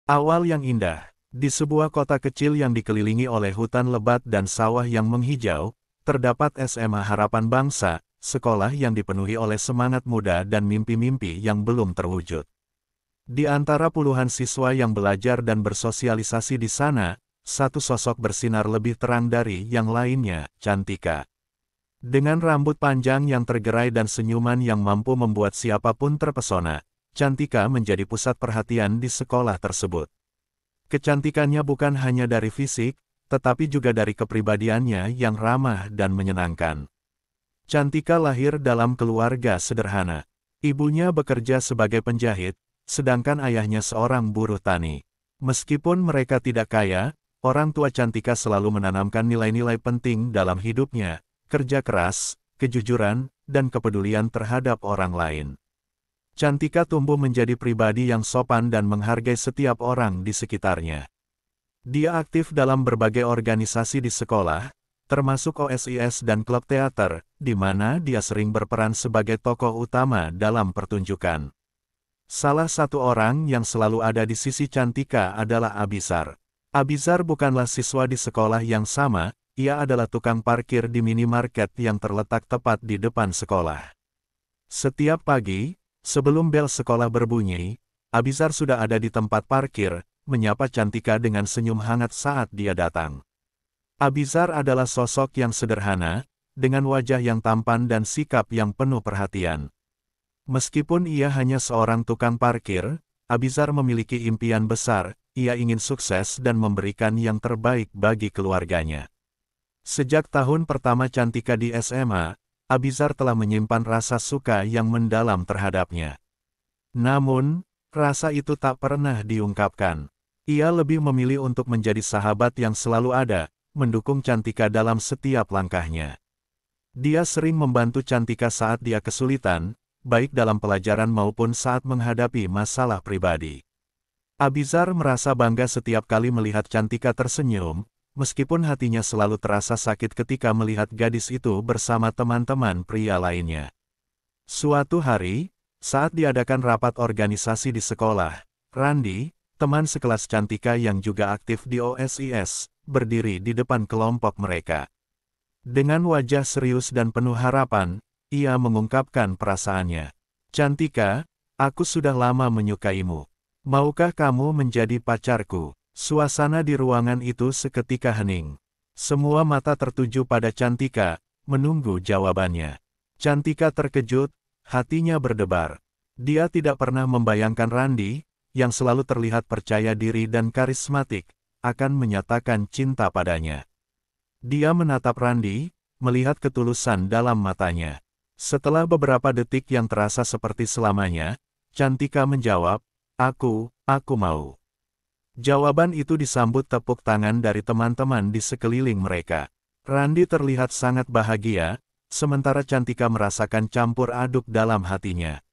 Awal yang indah. Di sebuah kota kecil yang dikelilingi oleh hutan lebat dan sawah yang menghijau, terdapat SMA Harapan Bangsa, sekolah yang dipenuhi oleh semangat muda dan mimpi-mimpi yang belum terwujud. Di antara puluhan siswa yang belajar dan bersosialisasi di sana, satu sosok bersinar lebih terang dari yang lainnya, Cantika. Dengan rambut panjang yang tergerai dan senyuman yang mampu membuat siapapun terpesona, Cantika menjadi pusat perhatian di sekolah tersebut. Kecantikannya bukan hanya dari fisik, tetapi juga dari kepribadiannya yang ramah dan menyenangkan. Cantika lahir dalam keluarga sederhana. Ibunya bekerja sebagai penjahit, sedangkan ayahnya seorang buruh tani. Meskipun mereka tidak kaya, orang tua Cantika selalu menanamkan nilai-nilai penting dalam hidupnya, kerja keras, kejujuran, dan kepedulian terhadap orang lain. Cantika tumbuh menjadi pribadi yang sopan dan menghargai setiap orang di sekitarnya. Dia aktif dalam berbagai organisasi di sekolah, termasuk OSIS dan klub teater, di mana dia sering berperan sebagai tokoh utama dalam pertunjukan. Salah satu orang yang selalu ada di sisi Cantika adalah Abizar. Abizar bukanlah siswa di sekolah yang sama, ia adalah tukang parkir di minimarket yang terletak tepat di depan sekolah. Setiap pagi, sebelum bel sekolah berbunyi, Abizar sudah ada di tempat parkir, menyapa Cantika dengan senyum hangat saat dia datang. Abizar adalah sosok yang sederhana, dengan wajah yang tampan dan sikap yang penuh perhatian. Meskipun ia hanya seorang tukang parkir, Abizar memiliki impian besar, ia ingin sukses dan memberikan yang terbaik bagi keluarganya. Sejak tahun pertama Cantika di SMA, Abizar telah menyimpan rasa suka yang mendalam terhadapnya. Namun, rasa itu tak pernah diungkapkan. Ia lebih memilih untuk menjadi sahabat yang selalu ada, mendukung Cantika dalam setiap langkahnya. Dia sering membantu Cantika saat dia kesulitan, baik dalam pelajaran maupun saat menghadapi masalah pribadi. Abizar merasa bangga setiap kali melihat Cantika tersenyum, meskipun hatinya selalu terasa sakit ketika melihat gadis itu bersama teman-teman pria lainnya. Suatu hari, saat diadakan rapat organisasi di sekolah, Randi, teman sekelas Cantika yang juga aktif di OSIS, berdiri di depan kelompok mereka. Dengan wajah serius dan penuh harapan, ia mengungkapkan perasaannya. "Cantika, aku sudah lama menyukaimu. Maukah kamu menjadi pacarku?" Suasana di ruangan itu seketika hening. Semua mata tertuju pada Cantika, menunggu jawabannya. Cantika terkejut, hatinya berdebar. Dia tidak pernah membayangkan Randi, yang selalu terlihat percaya diri dan karismatik, akan menyatakan cinta padanya. Dia menatap Randi, melihat ketulusan dalam matanya. Setelah beberapa detik yang terasa seperti selamanya, Cantika menjawab, aku mau." Jawaban itu disambut tepuk tangan dari teman-teman di sekeliling mereka. Randi terlihat sangat bahagia, sementara Cantika merasakan campur aduk dalam hatinya.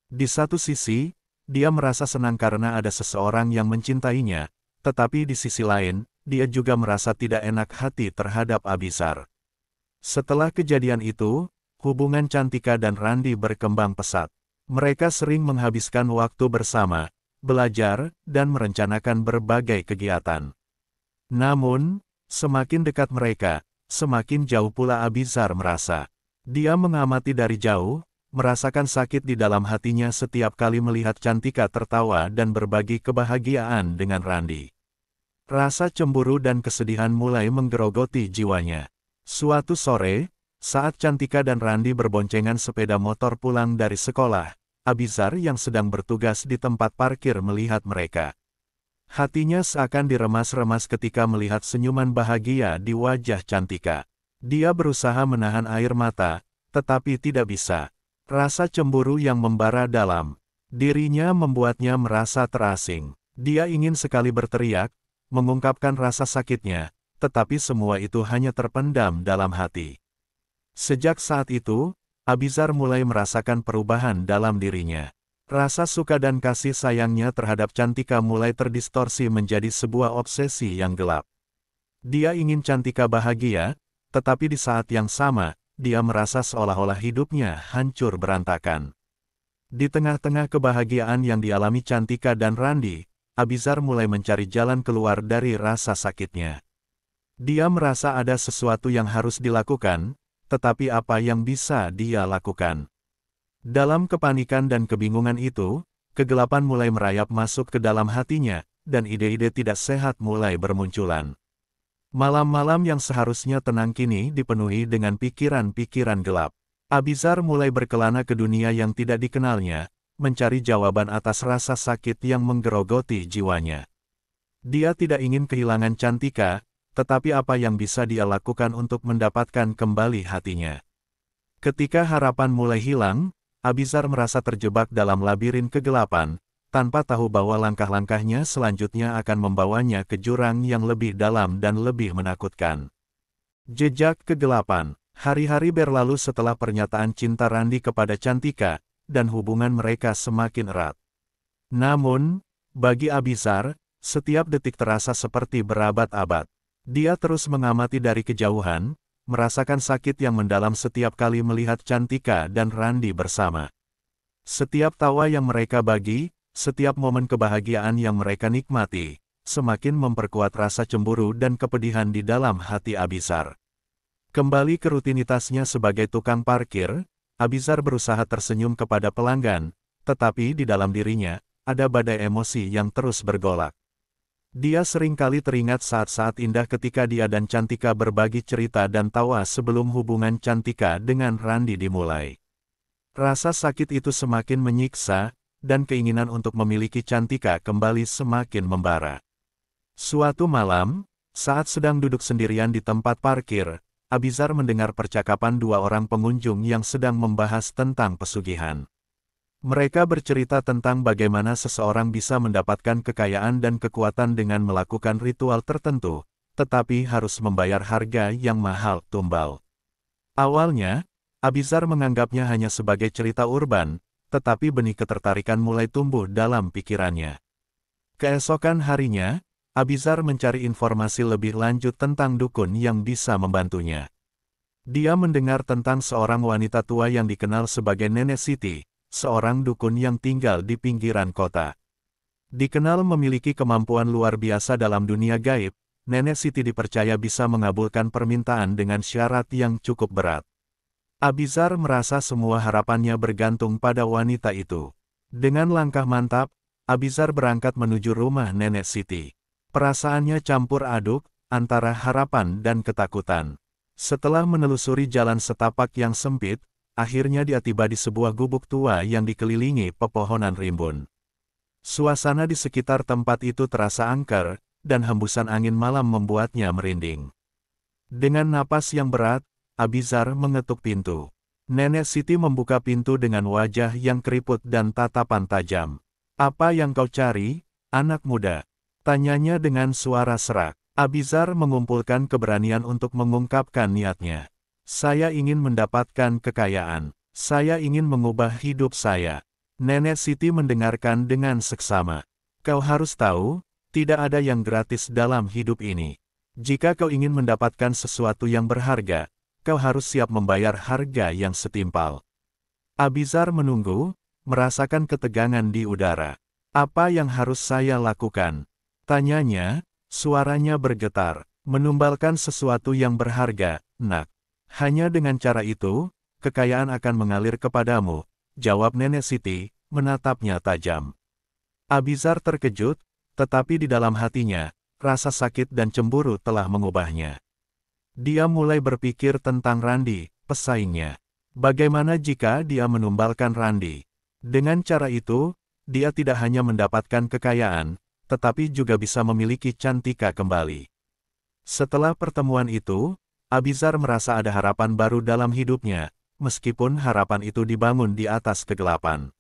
Di satu sisi, dia merasa senang karena ada seseorang yang mencintainya, tetapi di sisi lain, dia juga merasa tidak enak hati terhadap Abizar. Setelah kejadian itu, hubungan Cantika dan Randi berkembang pesat. Mereka sering menghabiskan waktu bersama, belajar, dan merencanakan berbagai kegiatan. Namun, semakin dekat mereka, semakin jauh pula Abizar merasa. Dia mengamati dari jauh, merasakan sakit di dalam hatinya setiap kali melihat Cantika tertawa dan berbagi kebahagiaan dengan Randi. Rasa cemburu dan kesedihan mulai menggerogoti jiwanya. Suatu sore, saat Cantika dan Randi berboncengan sepeda motor pulang dari sekolah, Abizar yang sedang bertugas di tempat parkir melihat mereka. Hatinya seakan diremas-remas ketika melihat senyuman bahagia di wajah Cantika. Dia berusaha menahan air mata, tetapi tidak bisa. Rasa cemburu yang membara dalam dirinya membuatnya merasa terasing. Dia ingin sekali berteriak, mengungkapkan rasa sakitnya, tetapi semua itu hanya terpendam dalam hati. Sejak saat itu, Abizar mulai merasakan perubahan dalam dirinya. Rasa suka dan kasih sayangnya terhadap Cantika mulai terdistorsi menjadi sebuah obsesi yang gelap. Dia ingin Cantika bahagia, tetapi di saat yang sama, dia merasa seolah-olah hidupnya hancur berantakan. Di tengah-tengah kebahagiaan yang dialami Cantika dan Randi, Abizar mulai mencari jalan keluar dari rasa sakitnya. Dia merasa ada sesuatu yang harus dilakukan, tetapi apa yang bisa dia lakukan? Dalam kepanikan dan kebingungan itu, kegelapan mulai merayap masuk ke dalam hatinya, dan ide-ide tidak sehat mulai bermunculan. Malam-malam yang seharusnya tenang kini dipenuhi dengan pikiran-pikiran gelap. Abizar mulai berkelana ke dunia yang tidak dikenalnya, mencari jawaban atas rasa sakit yang menggerogoti jiwanya. Dia tidak ingin kehilangan Cantika, tetapi apa yang bisa dia lakukan untuk mendapatkan kembali hatinya? Ketika harapan mulai hilang, Abizar merasa terjebak dalam labirin kegelapan, tanpa tahu bahwa langkah-langkahnya selanjutnya akan membawanya ke jurang yang lebih dalam dan lebih menakutkan. Jejak kegelapan. Hari-hari berlalu setelah pernyataan cinta Randi kepada Cantika, dan hubungan mereka semakin erat. Namun, bagi Abizar, setiap detik terasa seperti berabad-abad. Dia terus mengamati dari kejauhan, merasakan sakit yang mendalam setiap kali melihat Cantika dan Randi bersama. Setiap tawa yang mereka bagi, setiap momen kebahagiaan yang mereka nikmati, semakin memperkuat rasa cemburu dan kepedihan di dalam hati Abizar. Kembali ke rutinitasnya sebagai tukang parkir, Abizar berusaha tersenyum kepada pelanggan, tetapi di dalam dirinya, ada badai emosi yang terus bergolak. Dia seringkali teringat saat-saat indah ketika dia dan Cantika berbagi cerita dan tawa sebelum hubungan Cantika dengan Randi dimulai. Rasa sakit itu semakin menyiksa, dan keinginan untuk memiliki Cantika kembali semakin membara. Suatu malam, saat sedang duduk sendirian di tempat parkir, Abizar mendengar percakapan dua orang pengunjung yang sedang membahas tentang pesugihan. Mereka bercerita tentang bagaimana seseorang bisa mendapatkan kekayaan dan kekuatan dengan melakukan ritual tertentu, tetapi harus membayar harga yang mahal tumbal. Awalnya, Abizar menganggapnya hanya sebagai cerita urban, tetapi benih ketertarikan mulai tumbuh dalam pikirannya. Keesokan harinya, Abizar mencari informasi lebih lanjut tentang dukun yang bisa membantunya. Dia mendengar tentang seorang wanita tua yang dikenal sebagai Nenek Siti, seorang dukun yang tinggal di pinggiran kota. Dikenal memiliki kemampuan luar biasa dalam dunia gaib, Nenek Siti dipercaya bisa mengabulkan permintaan dengan syarat yang cukup berat. Abizar merasa semua harapannya bergantung pada wanita itu. Dengan langkah mantap, Abizar berangkat menuju rumah Nenek Siti. Perasaannya campur aduk, antara harapan dan ketakutan. Setelah menelusuri jalan setapak yang sempit, akhirnya dia tiba di sebuah gubuk tua yang dikelilingi pepohonan rimbun. Suasana di sekitar tempat itu terasa angker, dan hembusan angin malam membuatnya merinding. Dengan napas yang berat, Abizar mengetuk pintu. Nenek Siti membuka pintu dengan wajah yang keriput dan tatapan tajam. "Apa yang kau cari, anak muda?" tanyanya dengan suara serak. Abizar mengumpulkan keberanian untuk mengungkapkan niatnya. "Saya ingin mendapatkan kekayaan. Saya ingin mengubah hidup saya." Nenek Siti mendengarkan dengan seksama. "Kau harus tahu, tidak ada yang gratis dalam hidup ini. Jika kau ingin mendapatkan sesuatu yang berharga, kau harus siap membayar harga yang setimpal." Abizar menunggu, merasakan ketegangan di udara. "Apa yang harus saya lakukan?" tanyanya, suaranya bergetar. "Menumbalkan sesuatu yang berharga, nak. Hanya dengan cara itu, kekayaan akan mengalir kepadamu," jawab Nenek Siti, menatapnya tajam. Abizar terkejut, tetapi di dalam hatinya, rasa sakit dan cemburu telah mengubahnya. Dia mulai berpikir tentang Randi, pesaingnya. Bagaimana jika dia menumbalkan Randi? Dengan cara itu, dia tidak hanya mendapatkan kekayaan, tetapi juga bisa memiliki Cantika kembali. Setelah pertemuan itu, Abizar merasa ada harapan baru dalam hidupnya, meskipun harapan itu dibangun di atas kegelapan.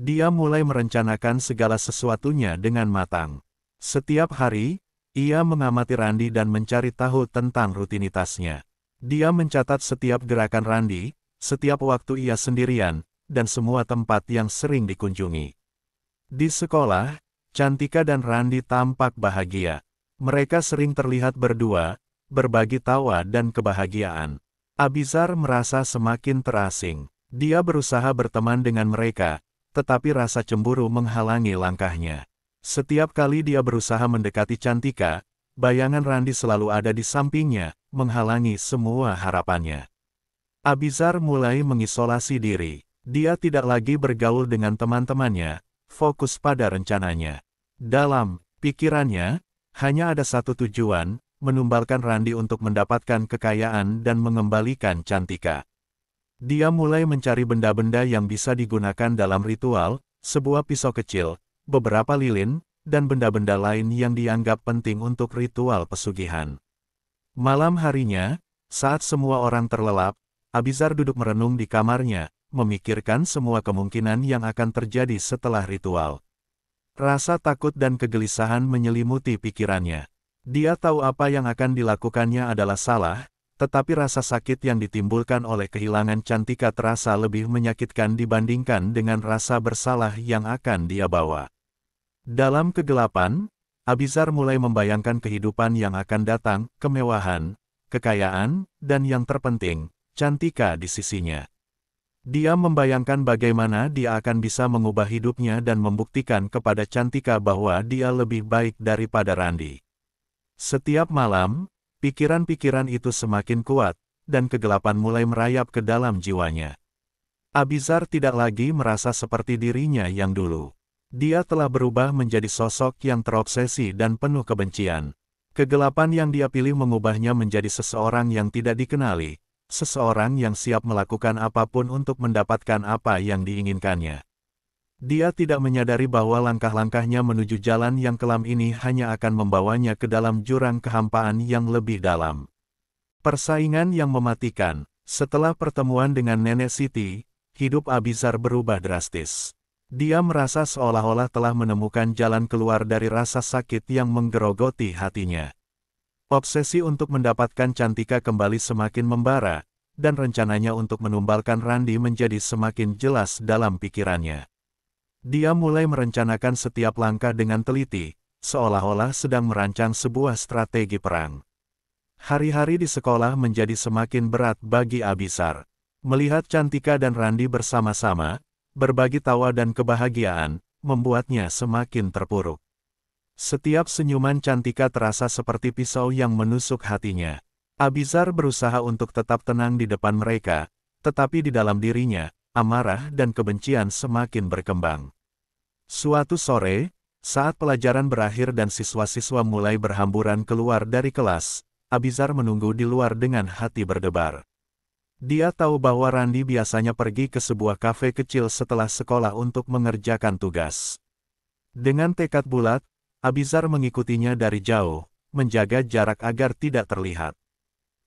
Dia mulai merencanakan segala sesuatunya dengan matang. Setiap hari, ia mengamati Randi dan mencari tahu tentang rutinitasnya. Dia mencatat setiap gerakan Randi, setiap waktu ia sendirian, dan semua tempat yang sering dikunjungi. Di sekolah, Cantika dan Randi tampak bahagia. Mereka sering terlihat berdua, berbagi tawa dan kebahagiaan. Abizar merasa semakin terasing. Dia berusaha berteman dengan mereka, tetapi rasa cemburu menghalangi langkahnya. Setiap kali dia berusaha mendekati Cantika, bayangan Randi selalu ada di sampingnya, menghalangi semua harapannya. Abizar mulai mengisolasi diri. Dia tidak lagi bergaul dengan teman-temannya, fokus pada rencananya. Dalam pikirannya, hanya ada satu tujuan, menumbalkan Randi untuk mendapatkan kekayaan dan mengembalikan Cantika. Dia mulai mencari benda-benda yang bisa digunakan dalam ritual, sebuah pisau kecil, beberapa lilin, dan benda-benda lain yang dianggap penting untuk ritual pesugihan. Malam harinya, saat semua orang terlelap, Abizar duduk merenung di kamarnya, memikirkan semua kemungkinan yang akan terjadi setelah ritual. Rasa takut dan kegelisahan menyelimuti pikirannya. Dia tahu apa yang akan dilakukannya adalah salah, tetapi rasa sakit yang ditimbulkan oleh kehilangan Cantika terasa lebih menyakitkan dibandingkan dengan rasa bersalah yang akan dia bawa. Dalam kegelapan, Abizar mulai membayangkan kehidupan yang akan datang, kemewahan, kekayaan, dan yang terpenting, Cantika di sisinya. Dia membayangkan bagaimana dia akan bisa mengubah hidupnya dan membuktikan kepada Cantika bahwa dia lebih baik daripada Randi. Setiap malam, pikiran-pikiran itu semakin kuat, dan kegelapan mulai merayap ke dalam jiwanya. Abizar tidak lagi merasa seperti dirinya yang dulu. Dia telah berubah menjadi sosok yang terobsesi dan penuh kebencian. Kegelapan yang dia pilih mengubahnya menjadi seseorang yang tidak dikenali, seseorang yang siap melakukan apapun untuk mendapatkan apa yang diinginkannya. Dia tidak menyadari bahwa langkah-langkahnya menuju jalan yang kelam ini hanya akan membawanya ke dalam jurang kehampaan yang lebih dalam. Persaingan yang mematikan. Setelah pertemuan dengan Nenek Siti, hidup Abizar berubah drastis. Dia merasa seolah-olah telah menemukan jalan keluar dari rasa sakit yang menggerogoti hatinya. Obsesi untuk mendapatkan Cantika kembali semakin membara, dan rencananya untuk menumbalkan Randi menjadi semakin jelas dalam pikirannya. Dia mulai merencanakan setiap langkah dengan teliti, seolah-olah sedang merancang sebuah strategi perang. Hari-hari di sekolah menjadi semakin berat bagi Abizar. Melihat Cantika dan Randi bersama-sama, berbagi tawa dan kebahagiaan, membuatnya semakin terpuruk. Setiap senyuman Cantika terasa seperti pisau yang menusuk hatinya. Abizar berusaha untuk tetap tenang di depan mereka, tetapi di dalam dirinya, amarah dan kebencian semakin berkembang. Suatu sore, saat pelajaran berakhir dan siswa-siswa mulai berhamburan keluar dari kelas, Abizar menunggu di luar dengan hati berdebar. Dia tahu bahwa Randi biasanya pergi ke sebuah kafe kecil setelah sekolah untuk mengerjakan tugas. Dengan tekad bulat, Abizar mengikutinya dari jauh, menjaga jarak agar tidak terlihat.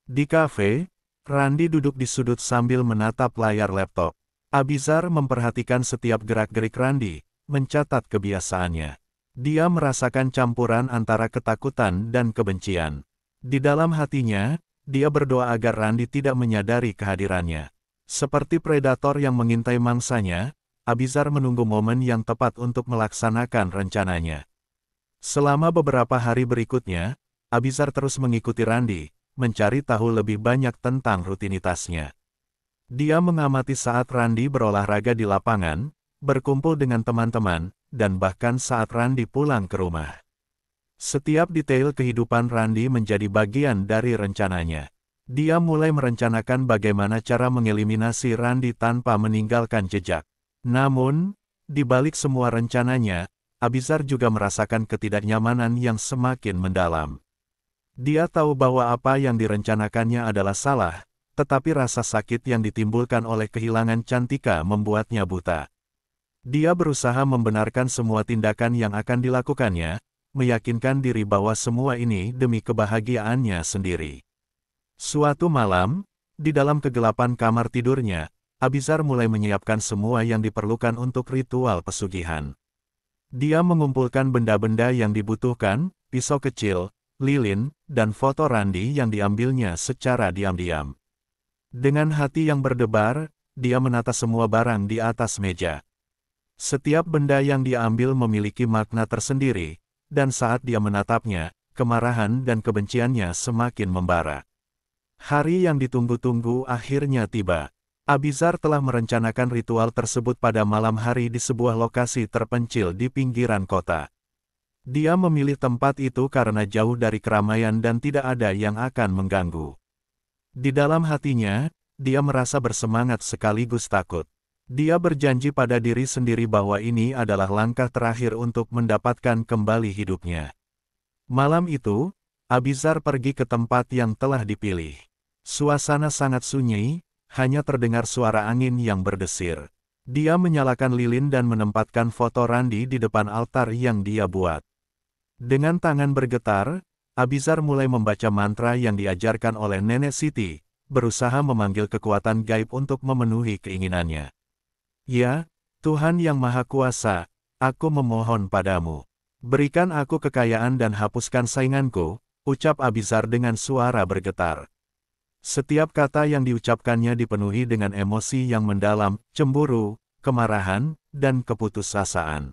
Di kafe, Randi duduk di sudut sambil menatap layar laptop. Abizar memperhatikan setiap gerak-gerik Randi, mencatat kebiasaannya. Dia merasakan campuran antara ketakutan dan kebencian. Di dalam hatinya, dia berdoa agar Randi tidak menyadari kehadirannya. Seperti predator yang mengintai mangsanya, Abizar menunggu momen yang tepat untuk melaksanakan rencananya. Selama beberapa hari berikutnya, Abizar terus mengikuti Randi, mencari tahu lebih banyak tentang rutinitasnya. Dia mengamati saat Randi berolahraga di lapangan, berkumpul dengan teman-teman, dan bahkan saat Randi pulang ke rumah. Setiap detail kehidupan Randi menjadi bagian dari rencananya. Dia mulai merencanakan bagaimana cara mengeliminasi Randi tanpa meninggalkan jejak. Namun, di balik semua rencananya, Abizar juga merasakan ketidaknyamanan yang semakin mendalam. Dia tahu bahwa apa yang direncanakannya adalah salah, tetapi rasa sakit yang ditimbulkan oleh kehilangan Cantika membuatnya buta. Dia berusaha membenarkan semua tindakan yang akan dilakukannya, meyakinkan diri bahwa semua ini demi kebahagiaannya sendiri. Suatu malam, di dalam kegelapan kamar tidurnya, Abizar mulai menyiapkan semua yang diperlukan untuk ritual pesugihan. Dia mengumpulkan benda-benda yang dibutuhkan, pisau kecil, lilin, dan foto Randi yang diambilnya secara diam-diam. Dengan hati yang berdebar, dia menata semua barang di atas meja. Setiap benda yang dia ambil memiliki makna tersendiri, dan saat dia menatapnya, kemarahan dan kebenciannya semakin membara. Hari yang ditunggu-tunggu akhirnya tiba. Abizar telah merencanakan ritual tersebut pada malam hari di sebuah lokasi terpencil di pinggiran kota. Dia memilih tempat itu karena jauh dari keramaian dan tidak ada yang akan mengganggu. Di dalam hatinya, dia merasa bersemangat sekaligus takut. Dia berjanji pada diri sendiri bahwa ini adalah langkah terakhir untuk mendapatkan kembali hidupnya. Malam itu, Abizar pergi ke tempat yang telah dipilih. Suasana sangat sunyi, hanya terdengar suara angin yang berdesir. Dia menyalakan lilin dan menempatkan foto Randi di depan altar yang dia buat. Dengan tangan bergetar, Abizar mulai membaca mantra yang diajarkan oleh Nenek Siti, berusaha memanggil kekuatan gaib untuk memenuhi keinginannya. Ya, Tuhan yang Maha Kuasa, aku memohon padamu. Berikan aku kekayaan dan hapuskan sainganku, ucap Abizar dengan suara bergetar. Setiap kata yang diucapkannya dipenuhi dengan emosi yang mendalam, cemburu, kemarahan, dan keputusasaan.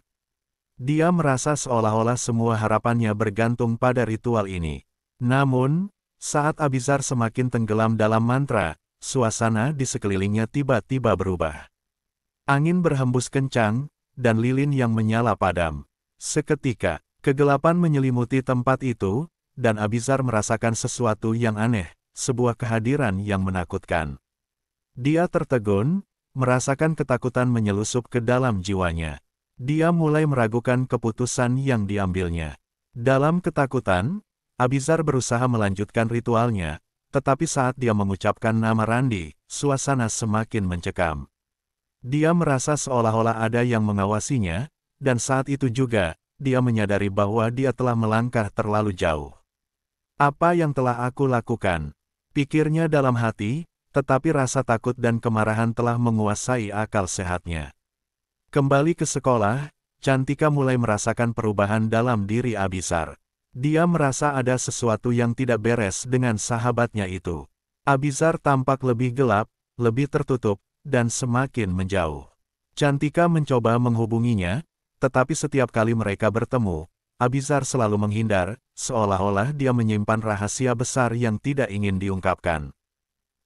Dia merasa seolah-olah semua harapannya bergantung pada ritual ini. Namun, saat Abizar semakin tenggelam dalam mantra, suasana di sekelilingnya tiba-tiba berubah. Angin berhembus kencang, dan lilin yang menyala padam. Seketika, kegelapan menyelimuti tempat itu, dan Abizar merasakan sesuatu yang aneh, sebuah kehadiran yang menakutkan. Dia tertegun, merasakan ketakutan menyelusup ke dalam jiwanya. Dia mulai meragukan keputusan yang diambilnya. Dalam ketakutan, Abizar berusaha melanjutkan ritualnya, tetapi saat dia mengucapkan nama Randi, suasana semakin mencekam. Dia merasa seolah-olah ada yang mengawasinya, dan saat itu juga, dia menyadari bahwa dia telah melangkah terlalu jauh. Apa yang telah aku lakukan? Pikirnya dalam hati, tetapi rasa takut dan kemarahan telah menguasai akal sehatnya. Kembali ke sekolah, Cantika mulai merasakan perubahan dalam diri Abizar. Dia merasa ada sesuatu yang tidak beres dengan sahabatnya itu. Abizar tampak lebih gelap, lebih tertutup, dan semakin menjauh. Cantika mencoba menghubunginya, tetapi setiap kali mereka bertemu, Abizar selalu menghindar, seolah-olah dia menyimpan rahasia besar yang tidak ingin diungkapkan.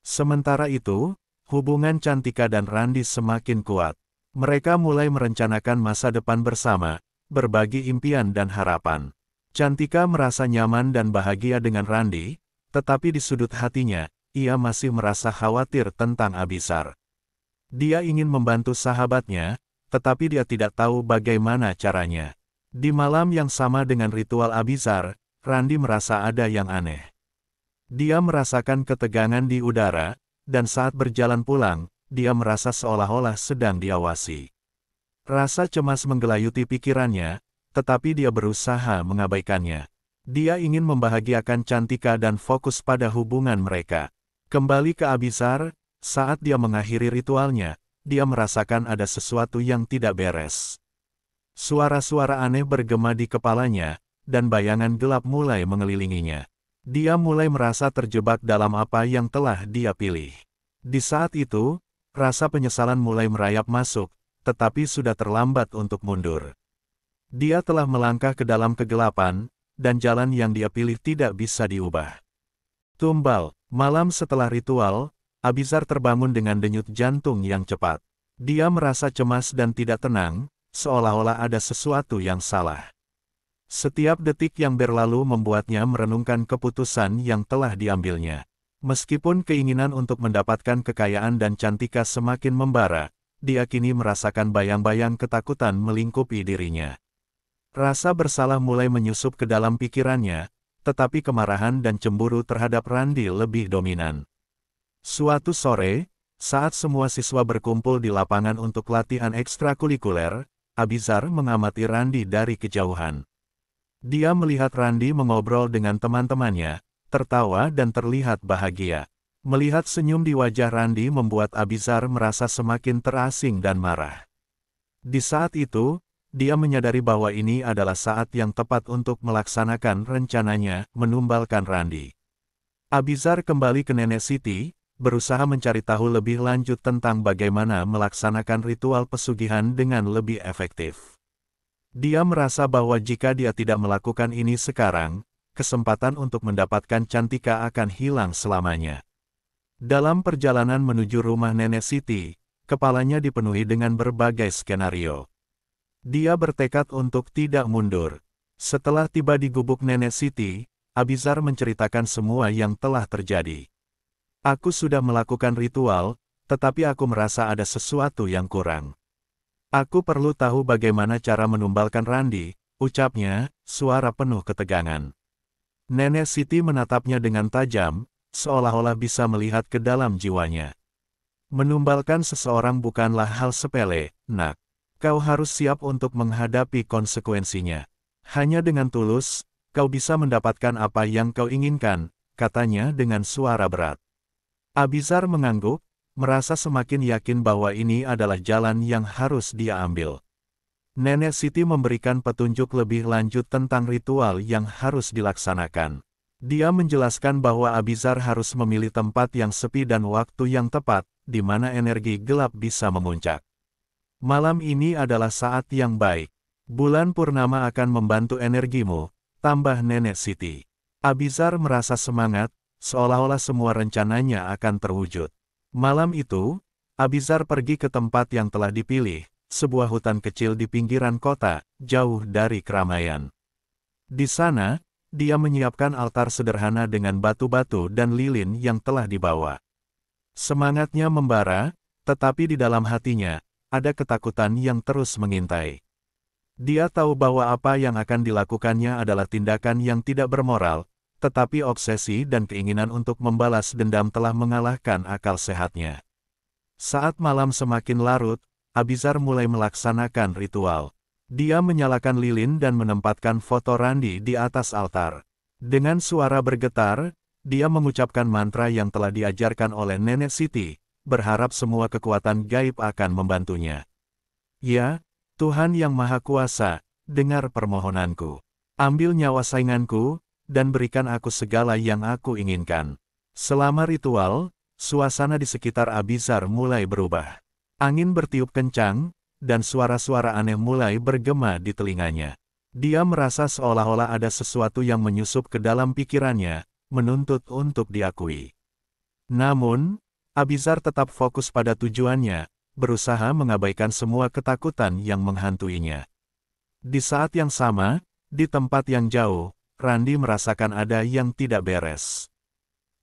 Sementara itu, hubungan Cantika dan Randi semakin kuat. Mereka mulai merencanakan masa depan bersama, berbagi impian dan harapan. Cantika merasa nyaman dan bahagia dengan Randi, tetapi di sudut hatinya, ia masih merasa khawatir tentang Abizar. Dia ingin membantu sahabatnya, tetapi dia tidak tahu bagaimana caranya. Di malam yang sama dengan ritual Abizar, Randi merasa ada yang aneh. Dia merasakan ketegangan di udara, dan saat berjalan pulang, dia merasa seolah-olah sedang diawasi. Rasa cemas menggelayuti pikirannya, tetapi dia berusaha mengabaikannya. Dia ingin membahagiakan Cantika dan fokus pada hubungan mereka. Kembali ke Abizar, saat dia mengakhiri ritualnya, dia merasakan ada sesuatu yang tidak beres. Suara-suara aneh bergema di kepalanya, dan bayangan gelap mulai mengelilinginya. Dia mulai merasa terjebak dalam apa yang telah dia pilih. Di saat itu, rasa penyesalan mulai merayap masuk, tetapi sudah terlambat untuk mundur. Dia telah melangkah ke dalam kegelapan, dan jalan yang dia pilih tidak bisa diubah. Tumbal, malam setelah ritual, Abizar terbangun dengan denyut jantung yang cepat. Dia merasa cemas dan tidak tenang, seolah-olah ada sesuatu yang salah. Setiap detik yang berlalu membuatnya merenungkan keputusan yang telah diambilnya. Meskipun keinginan untuk mendapatkan kekayaan dan Cantika semakin membara, dia kini merasakan bayang-bayang ketakutan melingkupi dirinya. Rasa bersalah mulai menyusup ke dalam pikirannya, tetapi kemarahan dan cemburu terhadap Randi lebih dominan. Suatu sore, saat semua siswa berkumpul di lapangan untuk latihan ekstrakurikuler, Abizar mengamati Randi dari kejauhan. Dia melihat Randi mengobrol dengan teman-temannya, tertawa dan terlihat bahagia. Melihat senyum di wajah Randi membuat Abizar merasa semakin terasing dan marah. Di saat itu, dia menyadari bahwa ini adalah saat yang tepat untuk melaksanakan rencananya, menumbalkan Randi. Abizar kembali ke Nenek Siti, berusaha mencari tahu lebih lanjut tentang bagaimana melaksanakan ritual pesugihan dengan lebih efektif. Dia merasa bahwa jika dia tidak melakukan ini sekarang, kesempatan untuk mendapatkan Cantika akan hilang selamanya. Dalam perjalanan menuju rumah Nenek Siti, kepalanya dipenuhi dengan berbagai skenario. Dia bertekad untuk tidak mundur. Setelah tiba di gubuk Nenek Siti, Abizar menceritakan semua yang telah terjadi. Aku sudah melakukan ritual, tetapi aku merasa ada sesuatu yang kurang. Aku perlu tahu bagaimana cara menumbalkan Randi, ucapnya, suara penuh ketegangan. Nenek Siti menatapnya dengan tajam, seolah-olah bisa melihat ke dalam jiwanya. Menumbalkan seseorang bukanlah hal sepele, nak. Kau harus siap untuk menghadapi konsekuensinya. Hanya dengan tulus, kau bisa mendapatkan apa yang kau inginkan, katanya dengan suara berat. Abizar mengangguk, merasa semakin yakin bahwa ini adalah jalan yang harus dia ambil. Nenek Siti memberikan petunjuk lebih lanjut tentang ritual yang harus dilaksanakan. Dia menjelaskan bahwa Abizar harus memilih tempat yang sepi dan waktu yang tepat, di mana energi gelap bisa memuncak. Malam ini adalah saat yang baik. Bulan purnama akan membantu energimu, tambah Nenek Siti. Abizar merasa semangat, seolah-olah semua rencananya akan terwujud. Malam itu, Abizar pergi ke tempat yang telah dipilih, sebuah hutan kecil di pinggiran kota, jauh dari keramaian. Di sana, dia menyiapkan altar sederhana dengan batu-batu dan lilin yang telah dibawa. Semangatnya membara, tetapi di dalam hatinya, ada ketakutan yang terus mengintai. Dia tahu bahwa apa yang akan dilakukannya adalah tindakan yang tidak bermoral, tetapi obsesi dan keinginan untuk membalas dendam telah mengalahkan akal sehatnya. Saat malam semakin larut, Abizar mulai melaksanakan ritual. Dia menyalakan lilin dan menempatkan foto Randi di atas altar. Dengan suara bergetar, dia mengucapkan mantra yang telah diajarkan oleh Nenek Siti, berharap semua kekuatan gaib akan membantunya. Ya, Tuhan yang Maha Kuasa, dengar permohonanku. Ambil nyawa sainganku, dan berikan aku segala yang aku inginkan. Selama ritual, suasana di sekitar Abizar mulai berubah. Angin bertiup kencang, dan suara-suara aneh mulai bergema di telinganya. Dia merasa seolah-olah ada sesuatu yang menyusup ke dalam pikirannya, menuntut untuk diakui. Namun, Abizar tetap fokus pada tujuannya, berusaha mengabaikan semua ketakutan yang menghantuinya. Di saat yang sama, di tempat yang jauh, Randi merasakan ada yang tidak beres.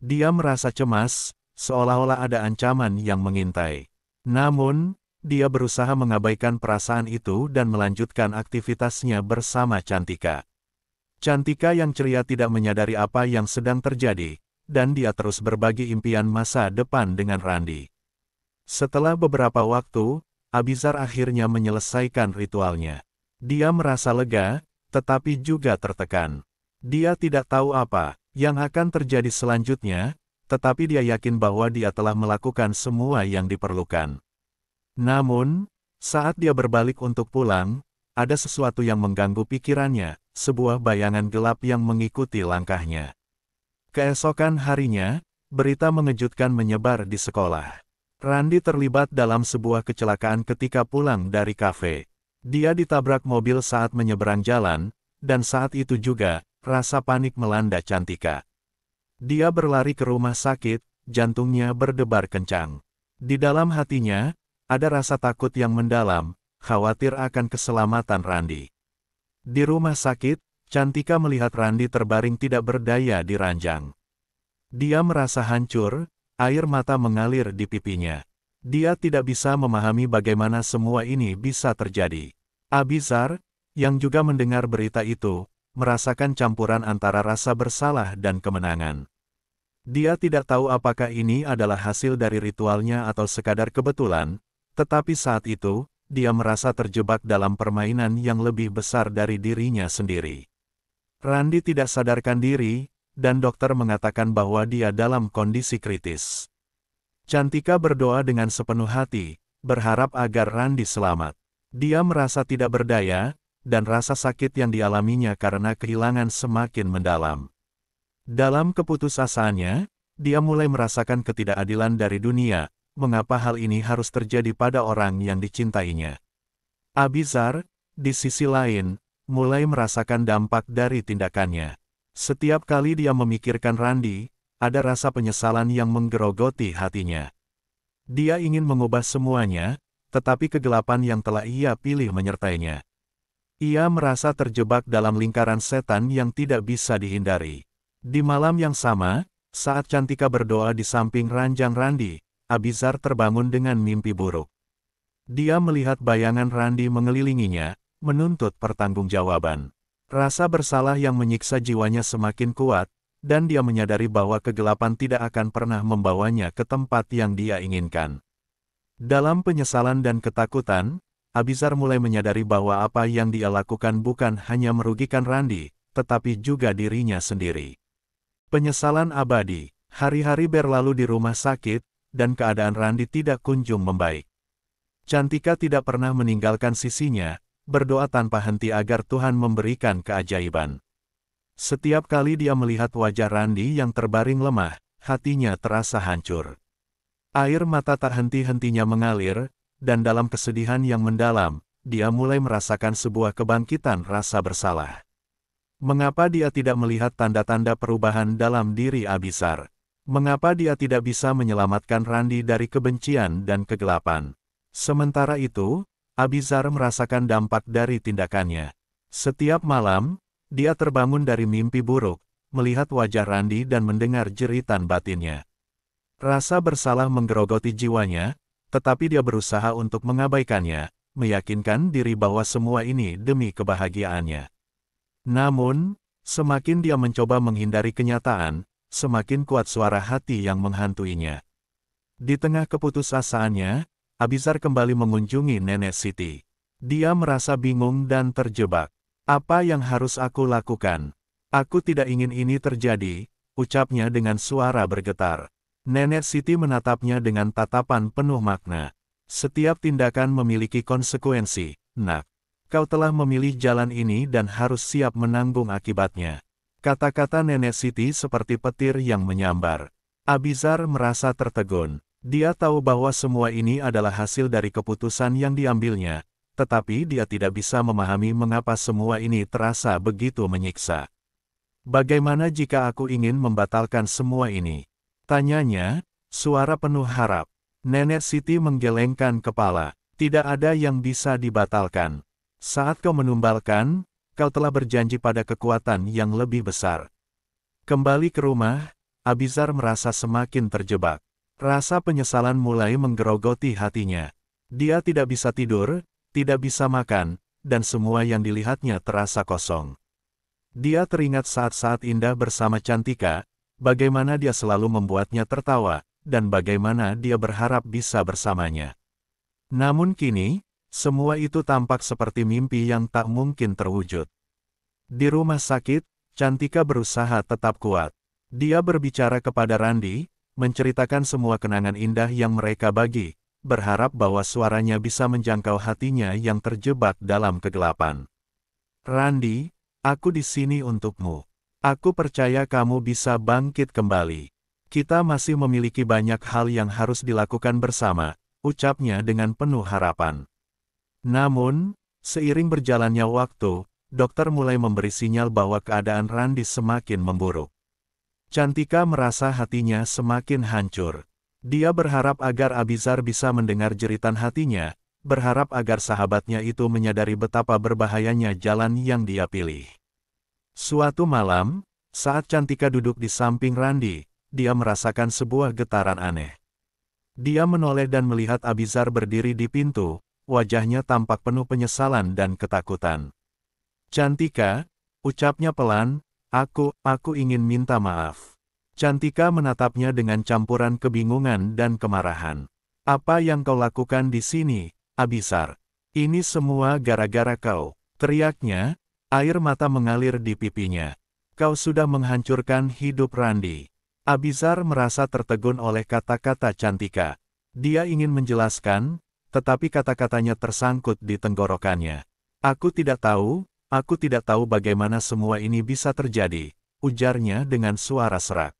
Dia merasa cemas, seolah-olah ada ancaman yang mengintai. Namun, dia berusaha mengabaikan perasaan itu dan melanjutkan aktivitasnya bersama Cantika. Cantika yang ceria tidak menyadari apa yang sedang terjadi, dan dia terus berbagi impian masa depan dengan Randi. Setelah beberapa waktu, Abizar akhirnya menyelesaikan ritualnya. Dia merasa lega, tetapi juga tertekan. Dia tidak tahu apa yang akan terjadi selanjutnya, tetapi dia yakin bahwa dia telah melakukan semua yang diperlukan. Namun, saat dia berbalik untuk pulang, ada sesuatu yang mengganggu pikirannya, sebuah bayangan gelap yang mengikuti langkahnya. Keesokan harinya, berita mengejutkan menyebar di sekolah. Randi terlibat dalam sebuah kecelakaan ketika pulang dari kafe. Dia ditabrak mobil saat menyeberang jalan, dan saat itu juga, rasa panik melanda Cantika. Dia berlari ke rumah sakit, jantungnya berdebar kencang. Di dalam hatinya, ada rasa takut yang mendalam, khawatir akan keselamatan Randi. Di rumah sakit, Cantika melihat Randi terbaring tidak berdaya di ranjang. Dia merasa hancur, air mata mengalir di pipinya. Dia tidak bisa memahami bagaimana semua ini bisa terjadi. Abizar, yang juga mendengar berita itu, merasakan campuran antara rasa bersalah dan kemenangan. Dia tidak tahu apakah ini adalah hasil dari ritualnya atau sekadar kebetulan, tetapi saat itu, dia merasa terjebak dalam permainan yang lebih besar dari dirinya sendiri. Randi tidak sadarkan diri, dan dokter mengatakan bahwa dia dalam kondisi kritis. Cantika berdoa dengan sepenuh hati, berharap agar Randi selamat. Dia merasa tidak berdaya, dan rasa sakit yang dialaminya karena kehilangan semakin mendalam. Dalam keputusasaannya, dia mulai merasakan ketidakadilan dari dunia, mengapa hal ini harus terjadi pada orang yang dicintainya. Abizar, di sisi lain, mulai merasakan dampak dari tindakannya. Setiap kali dia memikirkan Randi, ada rasa penyesalan yang menggerogoti hatinya. Dia ingin mengubah semuanya, tetapi kegelapan yang telah ia pilih menyertainya. Ia merasa terjebak dalam lingkaran setan yang tidak bisa dihindari. Di malam yang sama, saat Cantika berdoa di samping ranjang Randi, Abizar terbangun dengan mimpi buruk. Dia melihat bayangan Randi mengelilinginya, menuntut pertanggungjawaban. Rasa bersalah yang menyiksa jiwanya semakin kuat, dan dia menyadari bahwa kegelapan tidak akan pernah membawanya ke tempat yang dia inginkan. Dalam penyesalan dan ketakutan, Abizar mulai menyadari bahwa apa yang dia lakukan bukan hanya merugikan Randi, tetapi juga dirinya sendiri. Penyesalan abadi, hari-hari berlalu di rumah sakit, dan keadaan Randi tidak kunjung membaik. Cantika tidak pernah meninggalkan sisinya, berdoa tanpa henti agar Tuhan memberikan keajaiban. Setiap kali dia melihat wajah Randi yang terbaring lemah, hatinya terasa hancur. Air mata tak henti-hentinya mengalir, dan dalam kesedihan yang mendalam, dia mulai merasakan sebuah kebangkitan rasa bersalah. Mengapa dia tidak melihat tanda-tanda perubahan dalam diri Abizar? Mengapa dia tidak bisa menyelamatkan Randi dari kebencian dan kegelapan? Sementara itu, Abizar merasakan dampak dari tindakannya. Setiap malam, dia terbangun dari mimpi buruk, melihat wajah Randi dan mendengar jeritan batinnya. Rasa bersalah menggerogoti jiwanya, tetapi dia berusaha untuk mengabaikannya, meyakinkan diri bahwa semua ini demi kebahagiaannya. Namun, semakin dia mencoba menghindari kenyataan, semakin kuat suara hati yang menghantuinya. Di tengah keputusasaannya, Abizar kembali mengunjungi Nenek Siti. Dia merasa bingung dan terjebak. Apa yang harus aku lakukan? Aku tidak ingin ini terjadi, ucapnya dengan suara bergetar. Nenek Siti menatapnya dengan tatapan penuh makna. Setiap tindakan memiliki konsekuensi, nak. Kau telah memilih jalan ini dan harus siap menanggung akibatnya. Kata-kata Nenek Siti seperti petir yang menyambar. Abizar merasa tertegun. Dia tahu bahwa semua ini adalah hasil dari keputusan yang diambilnya, tetapi dia tidak bisa memahami mengapa semua ini terasa begitu menyiksa. Bagaimana jika aku ingin membatalkan semua ini? Tanyanya, suara penuh harap. Nenek Siti menggelengkan kepala. Tidak ada yang bisa dibatalkan. Saat kau menumbalkan, kau telah berjanji pada kekuatan yang lebih besar. Kembali ke rumah, Abizar merasa semakin terjebak. Rasa penyesalan mulai menggerogoti hatinya. Dia tidak bisa tidur, tidak bisa makan, dan semua yang dilihatnya terasa kosong. Dia teringat saat-saat indah bersama Cantika, bagaimana dia selalu membuatnya tertawa, dan bagaimana dia berharap bisa bersamanya. Namun kini, semua itu tampak seperti mimpi yang tak mungkin terwujud. Di rumah sakit, Cantika berusaha tetap kuat. Dia berbicara kepada Randi, menceritakan semua kenangan indah yang mereka bagi, berharap bahwa suaranya bisa menjangkau hatinya yang terjebak dalam kegelapan. Randi, aku di sini untukmu. Aku percaya kamu bisa bangkit kembali. Kita masih memiliki banyak hal yang harus dilakukan bersama, ucapnya dengan penuh harapan. Namun, seiring berjalannya waktu, dokter mulai memberi sinyal bahwa keadaan Randi semakin memburuk. Cantika merasa hatinya semakin hancur. Dia berharap agar Abizar bisa mendengar jeritan hatinya, berharap agar sahabatnya itu menyadari betapa berbahayanya jalan yang dia pilih. Suatu malam, saat Cantika duduk di samping Randi, dia merasakan sebuah getaran aneh. Dia menoleh dan melihat Abizar berdiri di pintu, wajahnya tampak penuh penyesalan dan ketakutan. Cantika, ucapnya pelan, aku ingin minta maaf. Cantika menatapnya dengan campuran kebingungan dan kemarahan. Apa yang kau lakukan di sini, Abizar? Ini semua gara-gara kau, teriaknya, air mata mengalir di pipinya. Kau sudah menghancurkan hidup Randi. Abizar merasa tertegun oleh kata-kata Cantika. Dia ingin menjelaskan, tetapi kata-katanya tersangkut di tenggorokannya. Aku tidak tahu bagaimana semua ini bisa terjadi, ujarnya dengan suara serak.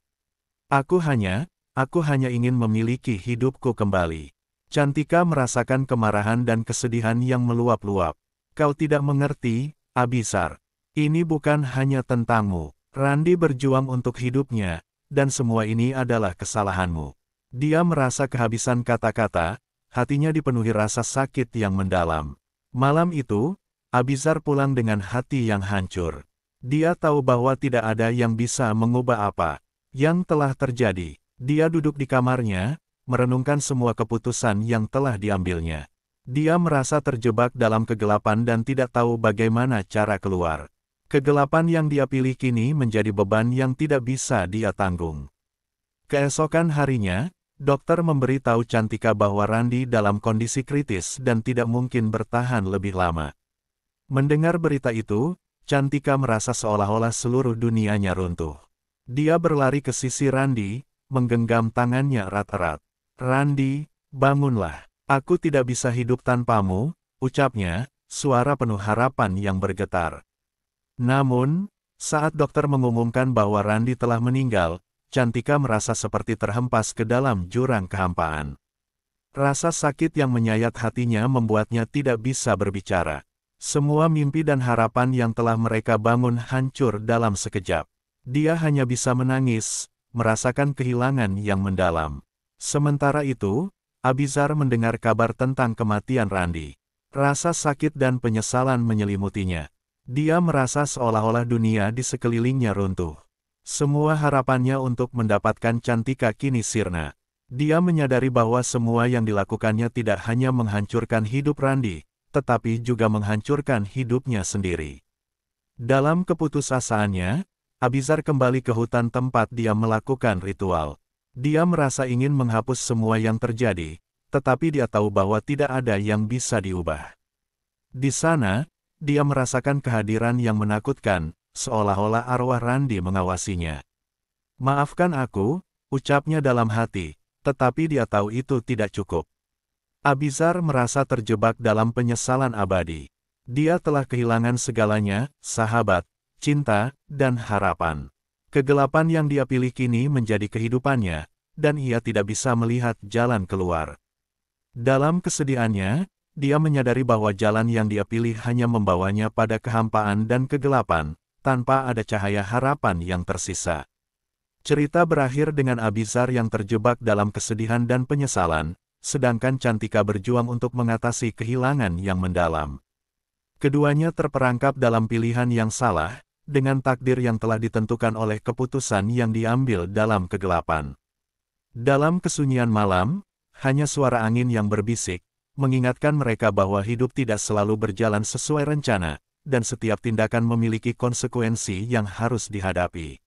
Aku hanya ingin memiliki hidupku kembali. Cantika merasakan kemarahan dan kesedihan yang meluap-luap. Kau tidak mengerti, Abizar. Ini bukan hanya tentangmu. Randi berjuang untuk hidupnya, dan semua ini adalah kesalahanmu. Dia merasa kehabisan kata-kata, hatinya dipenuhi rasa sakit yang mendalam. Malam itu, Abizar pulang dengan hati yang hancur. Dia tahu bahwa tidak ada yang bisa mengubah apa yang telah terjadi. Dia duduk di kamarnya, merenungkan semua keputusan yang telah diambilnya. Dia merasa terjebak dalam kegelapan dan tidak tahu bagaimana cara keluar. Kegelapan yang dia pilih kini menjadi beban yang tidak bisa dia tanggung. Keesokan harinya, dokter memberitahu Cantika bahwa Randi dalam kondisi kritis dan tidak mungkin bertahan lebih lama. Mendengar berita itu, Cantika merasa seolah-olah seluruh dunianya runtuh. Dia berlari ke sisi Randi, menggenggam tangannya erat-erat. "Randi, bangunlah. Aku tidak bisa hidup tanpamu," ucapnya, suara penuh harapan yang bergetar. Namun, saat dokter mengumumkan bahwa Randi telah meninggal, Cantika merasa seperti terhempas ke dalam jurang kehampaan. Rasa sakit yang menyayat hatinya membuatnya tidak bisa berbicara. Semua mimpi dan harapan yang telah mereka bangun hancur dalam sekejap. Dia hanya bisa menangis, merasakan kehilangan yang mendalam. Sementara itu, Abizar mendengar kabar tentang kematian Randi. Rasa sakit dan penyesalan menyelimutinya. Dia merasa seolah-olah dunia di sekelilingnya runtuh. Semua harapannya untuk mendapatkan Cantika kini sirna. Dia menyadari bahwa semua yang dilakukannya tidak hanya menghancurkan hidup Randi, tetapi juga menghancurkan hidupnya sendiri. Dalam keputusasaannya, Abizar kembali ke hutan tempat dia melakukan ritual. Dia merasa ingin menghapus semua yang terjadi, tetapi dia tahu bahwa tidak ada yang bisa diubah. Di sana, dia merasakan kehadiran yang menakutkan, seolah-olah arwah Randi mengawasinya. "Maafkan aku," ucapnya dalam hati, tetapi dia tahu itu tidak cukup. Abizar merasa terjebak dalam penyesalan abadi. Dia telah kehilangan segalanya, sahabat, cinta, dan harapan. Kegelapan yang dia pilih kini menjadi kehidupannya, dan ia tidak bisa melihat jalan keluar. Dalam kesedihannya, dia menyadari bahwa jalan yang dia pilih hanya membawanya pada kehampaan dan kegelapan, tanpa ada cahaya harapan yang tersisa. Cerita berakhir dengan Abizar yang terjebak dalam kesedihan dan penyesalan, sedangkan Cantika berjuang untuk mengatasi kehilangan yang mendalam. Keduanya terperangkap dalam pilihan yang salah, dengan takdir yang telah ditentukan oleh keputusan yang diambil dalam kegelapan. Dalam kesunyian malam, hanya suara angin yang berbisik, mengingatkan mereka bahwa hidup tidak selalu berjalan sesuai rencana, dan setiap tindakan memiliki konsekuensi yang harus dihadapi.